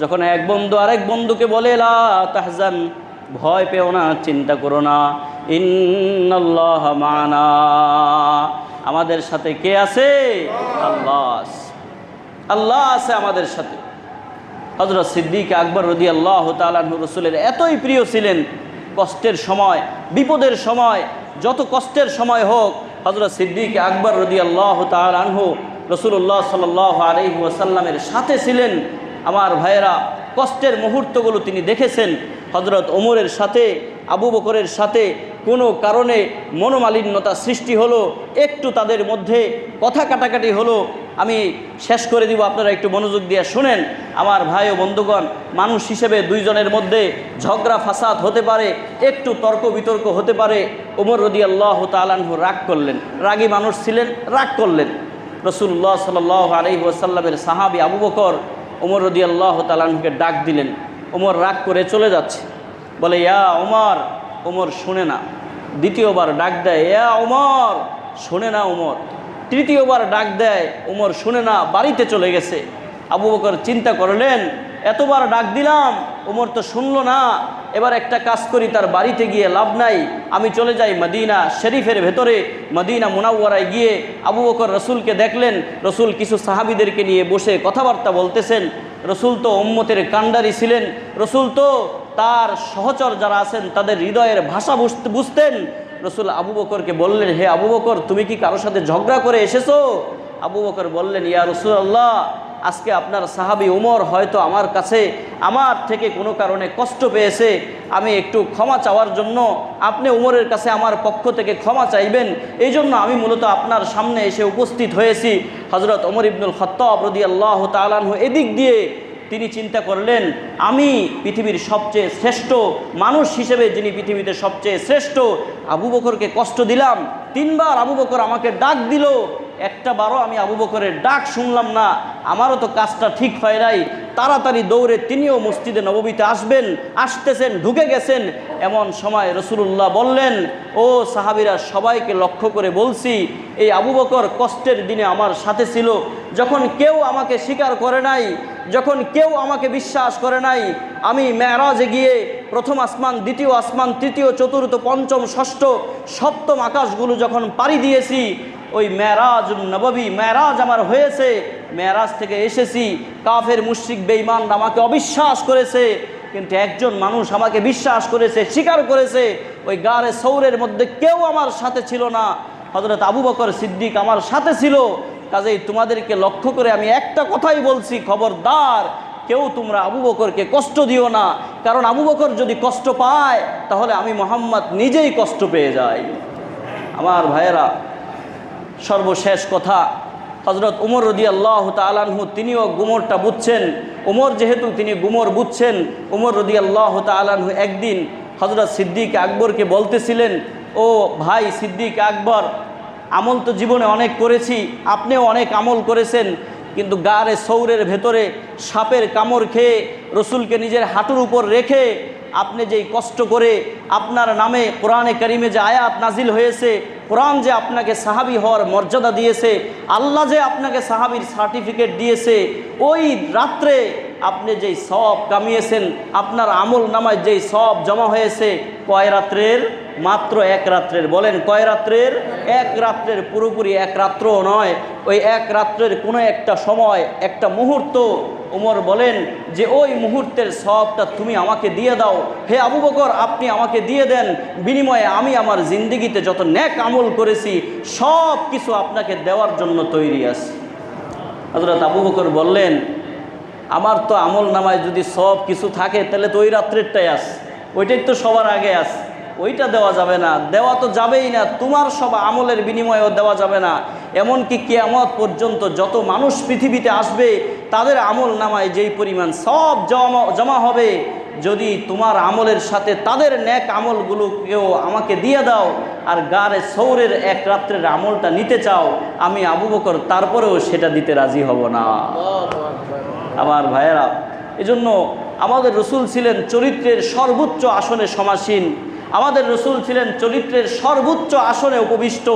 যখন এক বন্ধু আরেক বন্ধুকে বলে, লা তাহজান, ভয় পেও না, চিন্তা করো না, ইন্নাল্লাহা মা'ানা, আমাদের সাথে কে আছে? আল্লাহ আছে। আল্লাহ আছে আমাদের সাথে। হযরত সিদ্দিক আকবর রাদিয়াল্লাহু তাআলা আনহু রাসূলের এতই প্রিয় ছিলেন, কষ্টের সময়, বিপদের সময়, যত কষ্টের সময় হোক, হযরত সিদ্দিক আকবর রাদিয়াল্লাহু তাআলা আনহু রাসূলুল্লাহ সাল্লাল্লাহু আলাইহি ওয়াসাল্লামের সাথে ছিলেন। আমার ভাইয়েরা, কষ্টের মুহূর্তগুলো তিনি দেখেছেন। হযরত ওমরের সাথে, আবু বকরের সাথে কোনো কারণে মনোমালিন্যতা সৃষ্টি হলো, একটু তাদের মধ্যে কথা কাটাকাটি হলো। আমি শেষ করে দিব, আপনারা একটু মনোযোগ দিয়ে শুনেন। আমার ভাই ও বন্ধুগণ, মানুষ হিসেবে দুইজনের মধ্যে ঝগড়া ফাসাদ হতে পারে, একটু তর্ক বিতর্ক হতে পারে। ওমর রাদিয়াল্লাহু তাআলা আনহু রাগ করলেন, রাগী মানুষ ছিলেন, রাগ করলেন। রাসূলুল্লাহ সাল্লাল্লাহু আলাইহি ওয়াসাল্লামের সাহাবী আবু বকর ওমর রাদিয়াল্লাহু তাআলা আনহুকে ডাক দিলেন। ওমর রাগ করে চলে যাচ্ছে, বলে, ইয়া ওমর। ওমর শুনে না। দ্বিতীয়বার ডাক দেয়, ইয়া ওমর। শুনে না ওমর। তৃতীয়বার ডাক দেয়, ওমর শুনে না, বাড়িতে চলে গেছে। আবু বকর চিন্তা করলেন, এতবার ডাক দিলাম, ওমর তো শুনলো না, এবার একটা কাজ করি, তার বাড়িতে গিয়ে লাভ নাই, আমি চলে যাই মদিনা শরীফের ভেতরে। মদিনা মুনাওয়ারায় গিয়ে আবু বকর রসুলকে দেখলেন, রসুল কিছু সাহাবীদেরকে নিয়ে বসে কথাবার্তা বলতেছেন। রসুল তো উম্মতের কান্ডারি ছিলেন, রসুল তো তার সহচর যারা আছেন তাদের হৃদয়ের ভাষা বুঝতেন। রসুল আবু বকরকে বললেন, হে আবু বকর, তুমি কি কারোর সাথে ঝগড়া করে এসেছো? আবু বকর বললেন, ইয়া রাসূলুল্লাহ, আজকে আপনার সাহাবী ওমর হয়তো আমার কাছে আমার থেকে কোনো কারণে কষ্ট পেয়েছে, আমি একটু ক্ষমা চাওয়ার জন্য, আপনি ওমরের কাছে আমার পক্ষ থেকে ক্ষমা চাইবেন, এই জন্য আমি মূলত আপনার সামনে এসে উপস্থিত হয়েছি। হযরত ওমর ইবনুল খাত্তাব রাদিয়াল্লাহু তাআলা আনহু এদিক দিয়ে তিনি চিন্তা করলেন, আমি পৃথিবীর সবচেয়ে শ্রেষ্ঠ মানুষ হিসেবে, যিনি পৃথিবীতে সবচেয়ে শ্রেষ্ঠ, আবু বকরকে কষ্ট দিলাম। 3 বার আবু বকর আমাকে ডাক দিল, একটা বারও আমি আবু বকরের ডাক শুনলাম না, আমারও তো কাজটা ঠিক হয় নাই। তাড়াতাড়ি দৌড়ে তিনিও মসজিদে নববীতে আসতেছেন, ঢুকে গেছেন। এমন সময় রাসূলুল্লাহ বললেন, ও সাহাবীরা, সবাইকে লক্ষ্য করে বলছি, এই আবু বকর কষ্টের দিনে আমার সাথে ছিল, যখন কেউ আমাকে স্বীকার করে নাই, যখন কেউ আমাকে বিশ্বাস করে নাই, আমি মেরাজে গিয়ে প্রথম আসমান, দ্বিতীয় আসমান, তৃতীয়, চতুর্থ, পঞ্চম, ষষ্ঠ, সপ্তম আকাশগুলো যখন পাড়ি দিয়েছি, ওই মেরাজুন নববী, মেরাজ আমার হয়েছে, মেরাজ থেকে এসেছি, কাফের মুশরিক বেঈমান আমাকে অবিশ্বাস করেছে, কিন্তু একজন মানুষ আমাকে বিশ্বাস করেছে, স্বীকার করেছে। ওই গারে সৌরের মধ্যে কেউ আমার সাথে ছিল না, হযরত আবু বকর সিদ্দিক আমার সাথে ছিল। কাজেই তোমাদেরকে লক্ষ্য করে আমি একটা কথাই বলছি, খবরদার, কেউ তোমরা আবু বকরকে কষ্ট দিও না, কারণ আবু বকর যদি কষ্ট পায় তাহলে আমি মুহাম্মদ নিজেই কষ্ট পেয়ে যাই। আমার ভাইয়েরা, সর্বশেষ কথা, হযরত ওমর রাদিয়াল্লাহু তাআলা আনহু তিনিও গুমরটা বুঝছেন। ওমর যেহেতু তিনি গুমর বুঝছেন, ওমর রাদিয়াল্লাহু তাআলা আনহু একদিন হযরত সিদ্দিক আকবরকে বলতেছিলেন, ও ভাই সিদ্দিক আকবর, আমল তো জীবনে অনেক করেছি, আপনিও অনেক আমল করেছেন, কিন্তু গারে সৌরের ভেতরে সাপের কামড় খেয়ে রসুলকে নিজের হাঁটুর উপর রেখে আপনি যেই কষ্ট করে আপনার নামে কোরআনে কারিমে যে আয়াত নাজিল হয়েছে, কোরআন যে আপনাকে সাহাবী হওয়ার মর্যাদা দিয়েছে, আল্লাহ যে আপনাকে সাহাবীর সার্টিফিকেট দিয়েছে, ওই রাত্রে আপনি যেই সওয়াব কামিয়েছেন, আপনার আমল নামায় যেই সওয়াব জমা হয়েছে, কয় রাত্রের? মাত্র এক রাত্রের। বলেন কয় রাত্রের? এক রাত্রের, পুরোপুরি এক রাত্রও নয়, ওই এক রাত্রের কোনো একটা সময়, একটা মুহূর্ত। ওমর বলেন যে ওই মুহূর্তের সওয়াবটা তুমি আমাকে দিয়ে দাও, হে আবু বকর আপনি আমাকে দিয়ে দেন, বিনিময়ে আমি আমার জিন্দেগিতে যত নেক আমল করেছি সব কিছু আপনাকে দেওয়ার জন্য তৈরি আছি। হযরত আবু বকর বললেন, আমার তো আমল নামায় যদি সব কিছু থাকে তাহলে তো ওই রাত্রেরটাই আছে, ওইটাই তো সবার আগে আছে, ওইটা দেওয়া যাবে না, দেওয়া তো যাবেই না, তোমার সব আমলের বিনিময়েও দেওয়া যাবে না। এমনকি কিয়ামত পর্যন্ত যত মানুষ পৃথিবীতে আসবে তাদের আমল নামায় যেই পরিমাণ সব জমা হবে, যদি তোমার আমলের সাথে তাদের নেক আমলগুলোকেও আমাকে দিয়ে দাও আর গারে সৌরের এক রাত্রের আমলটা নিতে চাও, আমি আবু বকর তারপরেও সেটা দিতে রাজি হব না। আমার ভাইয়েরা, এজন্য আমাদের রসুল ছিলেন চরিত্রের সর্বোচ্চ আসনে সমাসীন, আমাদের রসুল ছিলেন চরিত্রের সর্বোচ্চ আসনে উপবিষ্ট।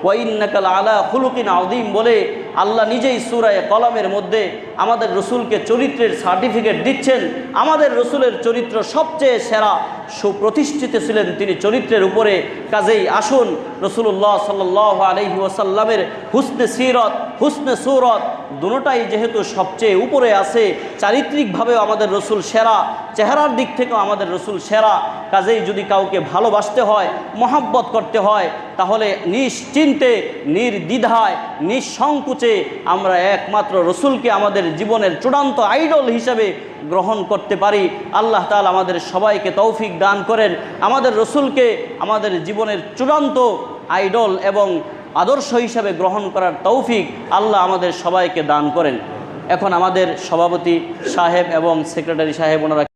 ওয়া ইন্নাকা লাআলা খুলুকিন আযীম বলে আল্লাহ নিজেই সূরা কলমের মধ্যে আমাদের রসুলকে চরিত্রের সার্টিফিকেট দিচ্ছেন। আমাদের রসুলের চরিত্র সবচেয়ে সেরা, সুপ্রতিষ্ঠিত ছিলেন তিনি চরিত্রের উপরে। কাজেই আসুন রসুল্লাহ সাল্লাল্লাহু আলাইহি ওয়াসাল্লামের হুসনে সিরত, হুসনে সুরত দুটোটাই যেহেতু সবচেয়ে উপরে আছে, চারিত্রিকভাবেও আমাদের রসুল সেরা, চেহারার দিক থেকেও আমাদের রসুল সেরা। কাজেই যদি কাউকে ভালোবাসতে হয়, মহাব্বত করতে হয়, তাহলে নিশ্চিন্তে, নির্দ্বিধায়, নিঃসংকোচে আমরা একমাত্র রসুলকে আমাদের জীবনের চূড়ান্ত আইডল হিসাবে গ্রহণ করতে পারি। আল্লাহ তাআলা আমাদের সবাইকে তৌফিক দান করেন, আমাদের রসুলকে আমাদের জীবনের চূড়ান্ত আইডল এবং আদর্শ হিসাবে গ্রহণ করার তৌফিক আল্লাহ আমাদের সবাইকে দান করেন। এখন আমাদের সভাপতি সাহেব এবং সেক্রেটারি সাহেব ওনারা